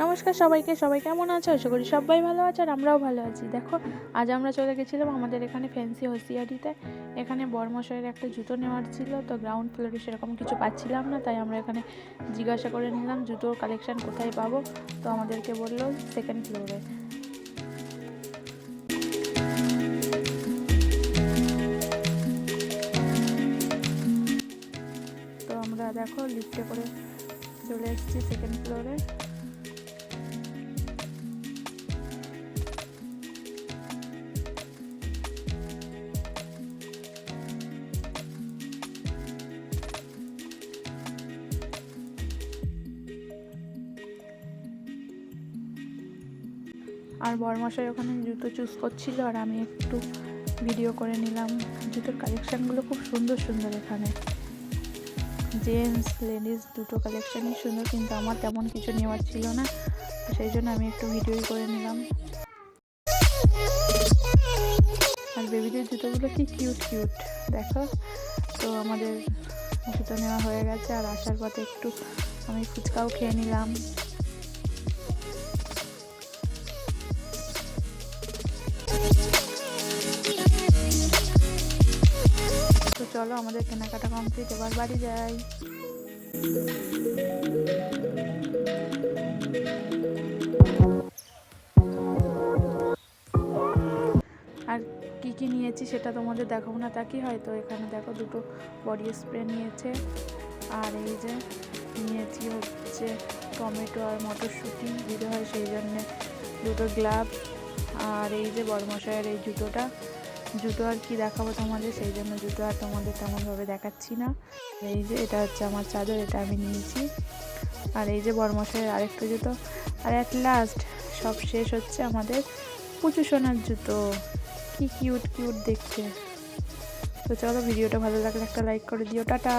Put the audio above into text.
নমস্কার সবাইকে, সবাই কেমন আছো? আশা করি সবাই ভালো আছে আর আমরাও ভালো আছি। দেখো, আজ আমরা চলে গেছিলাম আমাদের এখানে ফ্যান্সি হোসিয়ারিতে। এখানে বরমশাইয়ের একটা জুতো নেওয়ার ছিল, তো গ্রাউন্ড ফ্লোরে সেরকম কিছু পাচ্ছিলাম না, তাই আমরা এখানে জিজ্ঞাসা করে নিলাম জুতোর কালেকশান কোথায় পাবো। তো আমাদেরকে বললো সেকেন্ড ফ্লোরে। তো আমরা দেখো লিফটে করে চলে এসেছি সেকেন্ড ফ্লোরে। আর বরমশাই ওখানে জুতো চুজ করছিল আর আমি একটু ভিডিও করে নিলাম। জুতোর কালেকশানগুলো খুব সুন্দর সুন্দর, এখানে জেন্টস লেডিস দুটো কালেকশানই সুন্দর, কিন্তু আমার তেমন কিছু নেওয়ার ছিল না, সেই জন্য আমি একটু ভিডিওই করে নিলাম। আর বেবিদের জুতোগুলো কি কিউট কিউট দেখো। তো আমাদের জুতো নেওয়া হয়ে গেছে, আর আসার পথে একটু আমি ফুচকাও খেয়ে নিলাম। তো চলো, আমাদের কেনাকাটা কমপ্লিট, এবার বাড়ি যাই। আর কি কি নিয়েছি সেটা তোমাদের দেখাবো না, তা কি হয়। তো এখানে দেখো দুটো বডি স্প্রে নিয়েছে, আর এই যে নিয়েছি হচ্ছে টমেটো আর মটরশুঁটি দিতে হয়, সেই জন্যে দুটো গ্লাভ। আর এই যে বড়মশাইয়ের এই জুতো আর কি দেখাবো তোমাদের, সেই জন্য জুতো আর তোমাদের তেমনভাবে দেখাচ্ছি না। এই যে এটা হচ্ছে আমার চাদর, এটা আমি নিয়েছি। আর এই যে বড়মশাইয়ের আরেকটা জুতো। আর অ্যাট লাস্ট সব শেষ হচ্ছে আমাদের পুচু সোনার জুতো, কি কিউট কিউট দেখতে। তো চলো, ভিডিওটা ভালো লাগলে একটা লাইক করে দিও। টাটা।